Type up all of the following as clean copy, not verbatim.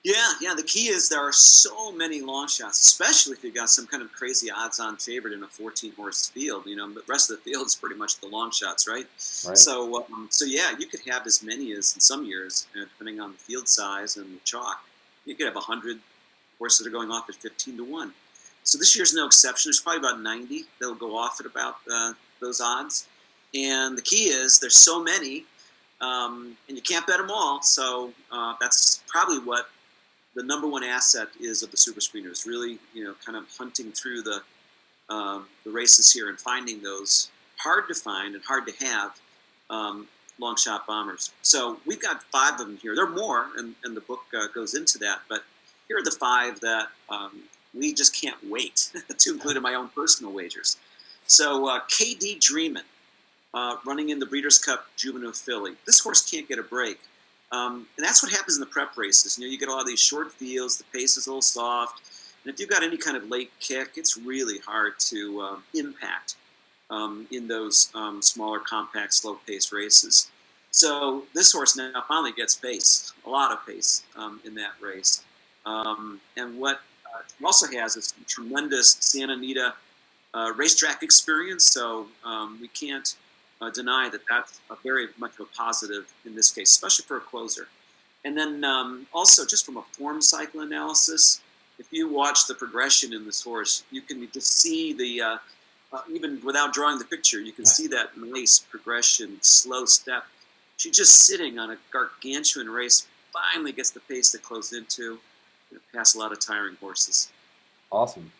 Yeah. The key is there are so many long shots, especially if you got some kind of crazy odds-on favorite in a 14-horse field. The rest of the field is pretty much the long shots, right? Right. So yeah, you could have as many as in some years, depending on the field size and the chalk. You could have 100 horses that are going off at 15 to 1. So this year's no exception. There's probably about 90 that'll go off at about those odds. And the key is there's so many, and you can't bet them all. So that's probably what the number one asset is of the super screener is really, kind of hunting through the races here and finding those hard to find and hard to have long shot bombers. So we've got 5 of them here. There are more, and the book goes into that, but here are the 5 that we just can't wait to include in my own personal wagers. So KD Dreamin', running in the Breeders' Cup Juvenile Filly. This horse can't get a break. And that's what happens in the prep races. You get a lot of these short fields, the pace is a little soft, and if you've got any kind of late kick, it's really hard to impact in those smaller, compact, slow-paced races. So this horse now finally gets pace, a lot of pace in that race. And what he also has is tremendous Santa Anita racetrack experience, so we can't deny that that's a very much of a positive in this case, especially for a closer. And then also just from a form cycle analysis, if you watch the progression in this horse, you can just see the, even without drawing the picture, you can see that nice progression, slow step. She's just sitting on a gargantuan race, finally gets the pace to close into, past a lot of tiring horses. Awesome.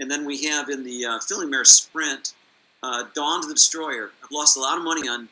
And then we have in the Filly Mare Sprint, Dawn to the Destroyer. I've lost a lot of money on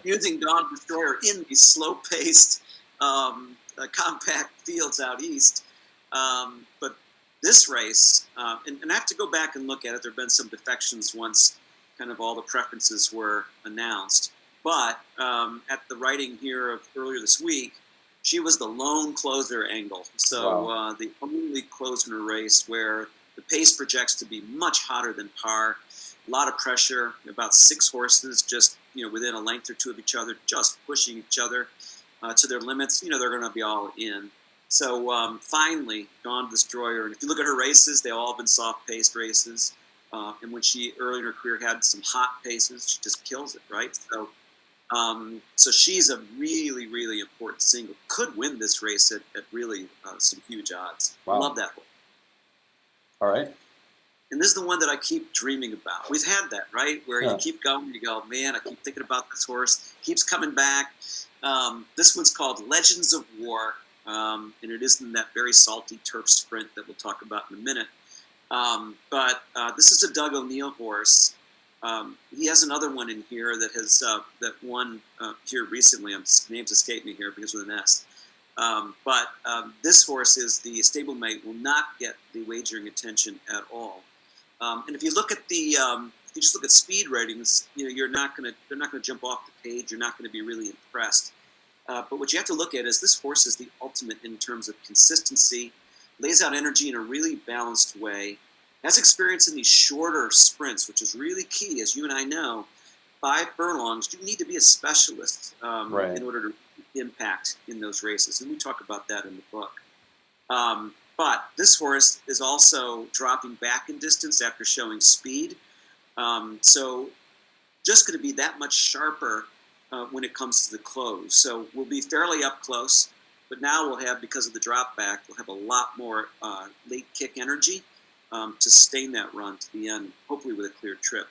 using Dawn to the Destroyer in these slow-paced, compact fields out east. But this race, and I have to go back and look at it. There have been some defections once kind of all the preferences were announced. But at the writing here of earlier this week, she was the lone closer angle. So Wow. the only closer in a race where the pace projects to be much hotter than par. A lot of pressure, about 6 horses just within a length or 2 of each other, just pushing each other to their limits. They're going to be all in. So finally, Dawn Destroyer, and if you look at her races, they've all been soft-paced races. And when she early in her career had some hot paces, she just kills it, right? So she's a really, really important single. Could win this race at really some huge odds. Wow. Love that one. All right. And this is the one that I keep dreaming about. We've had that, right? Where Yeah. you keep going, you go, man, I keep thinking about this horse. Keeps coming back. This one's called Legends of War, and it is in that very salty turf sprint that we'll talk about in a minute. But this is a Doug O'Neill horse. He has another one in here that has that won here recently. Names escape me here because of the nest. But this horse is the stablemate will not get the wagering attention at all. And if you look at if you just look at speed ratings, they're not going to jump off the page. You're not going to be really impressed. But what you have to look at is this horse is the ultimate in terms of consistency, lays out energy in a really balanced way, has experience in these shorter sprints, which is really key, as you and I know. 5 furlongs, you need to be a specialist Right. in order to impact in those races, and we talk about that in the book. But this horse is also dropping back in distance after showing speed, so just going to be that much sharper when it comes to the close. So we'll be fairly up close, but now we'll have, because of the drop back, we'll have a lot more late kick energy to sustain that run to the end, hopefully with a clear trip.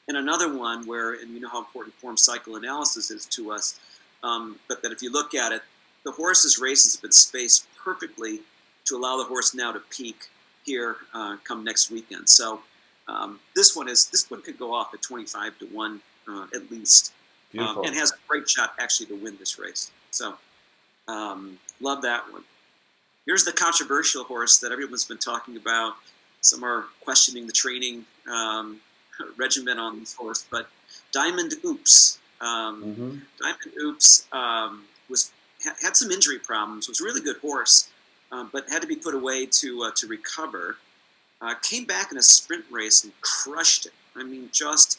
And another one where, and you know how important form cycle analysis is to us, but that if you look at it, the horse's races have been spaced perfectly to allow the horse now to peak here come next weekend. So this one could go off at 25 to 1 at least, and has a great shot actually to win this race. So love that one. Here's the controversial horse that everyone's been talking about. Some are questioning the training regimen on this horse, but Diamond Oops. Diamond Oops had some injury problems. Was a really good horse, but had to be put away to recover. Came back in a sprint race and crushed it. I mean, just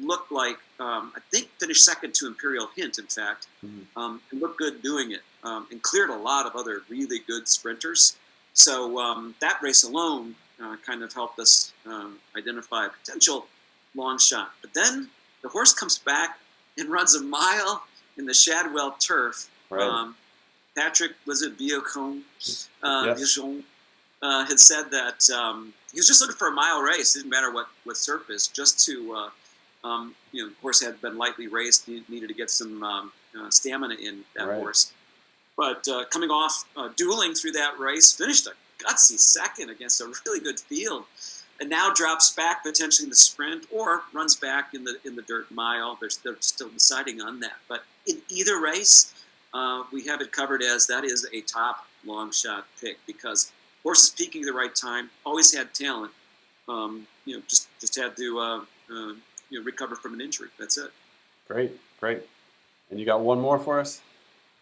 looked like, I think finished second to Imperial Hint, in fact, and looked good doing it, and cleared a lot of other really good sprinters. So that race alone kind of helped us identify a potential long shot. But then the horse comes back and runs a mile in the Shadwell turf. Right. Patrick, was it Biocone? Yes. Had said that he was just looking for a mile race. It didn't matter what surface, just to, the horse had been lightly raced, needed to get some stamina in that horse. But coming off dueling through that race, finished a gutsy second against a really good field, and now drops back potentially in the sprint or runs back in the dirt mile. They're still deciding on that. But in either race, we have it covered as that is a top long shot pick because horses peaking at the right time, always had talent. Just had to recover from an injury. That's it. Great. And you got one more for us?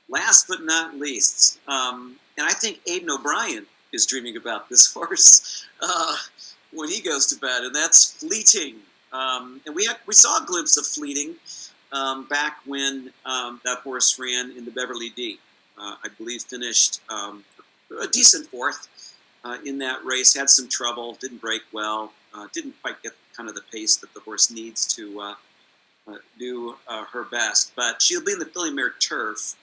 Last but not least, and I think Aidan O'Brien is dreaming about this horse when he goes to bed, and that's Fleeting. And we saw a glimpse of Fleeting back when that horse ran in the Beverly D. I believe finished a decent fourth in that race. Had some trouble, didn't break well, didn't quite get kind of the pace that the horse needs to do her best. But she'll be in the Filly Mare turf.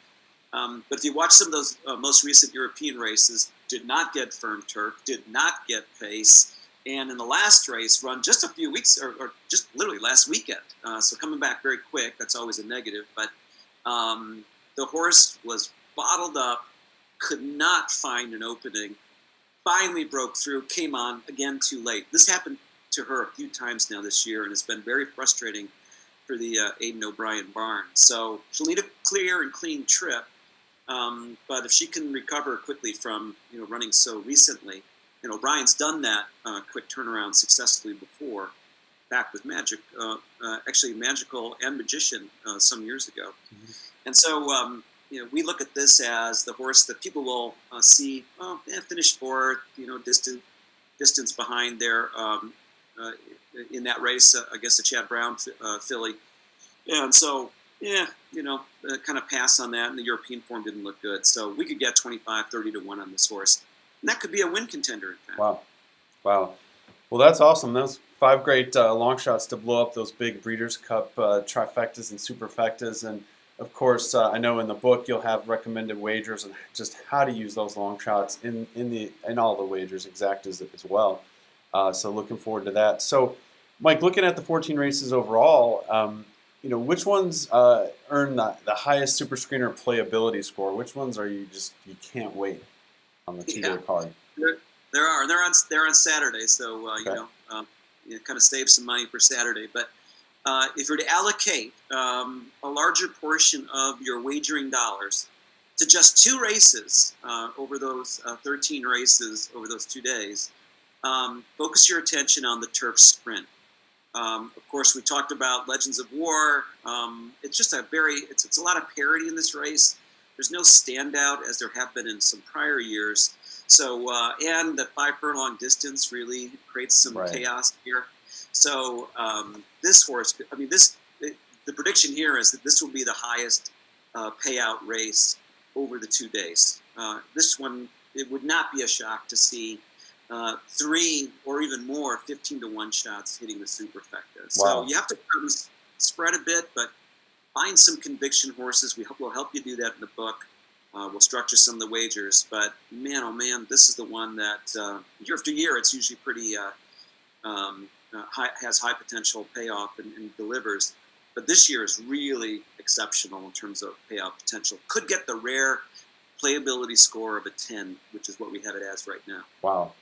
But if you watch some of those most recent European races, did not get firm turf, did not get pace, and in the last race run just a few weeks, or just literally last weekend. So coming back very quick, that's always a negative. But the horse was bottled up, could not find an opening, finally broke through, came on, again too late. This happened to her a few times now this year, and it's been very frustrating for the Aidan O'Brien barn. So she'll need a clear and clean trip. But if she can recover quickly from running so recently, and O'Brien's done that quick turnaround successfully before, back with Magic, actually Magical and Magician some years ago. Mm-hmm. And so we look at this as the horse that people will see, finished fourth, distance behind there in that race against the Chad Brown filly. And so, kind of pass on that, and the European form didn't look good. So we could get 25, 30 to 1 on this horse. And that could be a win contender, in fact. Wow. Well, that's awesome. Those 5 great long shots to blow up those big Breeders' Cup trifectas and superfectas. And, of course, I know in the book you'll have recommended wagers and just how to use those long shots in all the wagers, exact as well. So looking forward to that. So, Mike, looking at the 14 races overall, which ones earn the highest Super Screener playability score? Which ones are you can't wait on the 2-day card? There are. They're on Saturday, so kind of save some money for Saturday. But if you're to allocate a larger portion of your wagering dollars to just 2 races over those 13 races over those 2 days, focus your attention on the turf sprint. Of course, we talked about Legends of War. It's just it's a lot of parity in this race. There's no standout as there have been in some prior years. So, and the 5 furlong distance really creates some chaos here. So, this horse, the prediction here is that this will be the highest payout race over the 2 days. This one, it would not be a shock to see 3 or even more 15 to 1 shots hitting the superfecta. Wow. So you have to probably spread a bit, but find some conviction horses. We'll help you do that in the book. We'll structure some of the wagers, but man, oh man, this is the one that year after year it's usually pretty has high potential payoff and delivers. But this year is really exceptional in terms of payoff potential. Could get the rare playability score of a 10, which is what we have it as right now. Wow.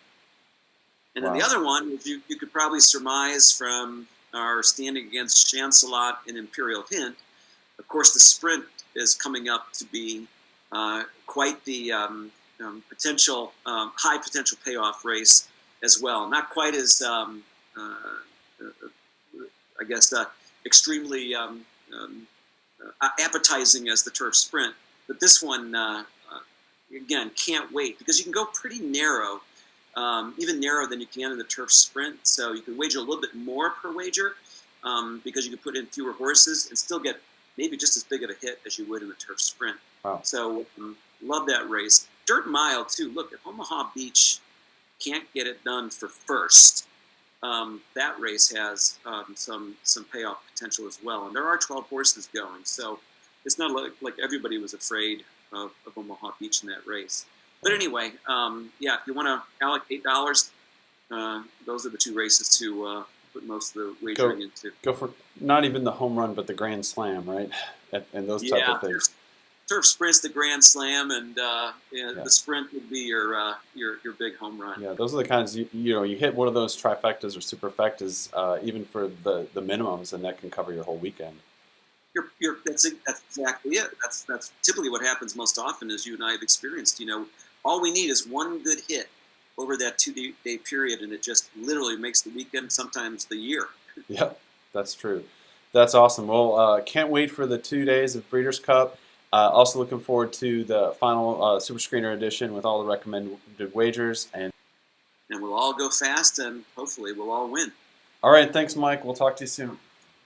And then the other one, you could probably surmise from our standing against Chancelot and Imperial Hint. Of course, the sprint is coming up to be quite the potential high potential payoff race as well. Not quite as extremely appetizing as the turf sprint, but this one again can't wait because you can go pretty narrow. Even narrower than you can in the turf sprint, so you can wager a little bit more per wager. because you can put in fewer horses and still get maybe just as big of a hit as you would in the turf sprint. Wow. So love that race. Dirt mile too. Look, if Omaha Beach can't get it done for first, that race has some payoff potential as well. And there are 12 horses going, so it's not like everybody was afraid of Omaha Beach in that race. But anyway, if you want to allocate $8, those are the two races to put most of the wagering into. Go for not even the home run, but the grand slam, right? And those type of things. Turf sprint's the grand slam, and the sprint would be your big home run. Yeah, those are the kinds you hit one of those trifectas or superfectas, even for the minimums, and that can cover your whole weekend. That's exactly it. That's typically what happens most often, as you and I have experienced. All we need is one good hit over that 2-day period, and it just literally makes the weekend, sometimes the year. Yep, that's true. That's awesome. Well, can't wait for the 2 days of Breeders' Cup. Also looking forward to the final Super Screener edition with all the recommended wagers. And we'll all go fast, and hopefully we'll all win. All right, thanks, Mike. We'll talk to you soon.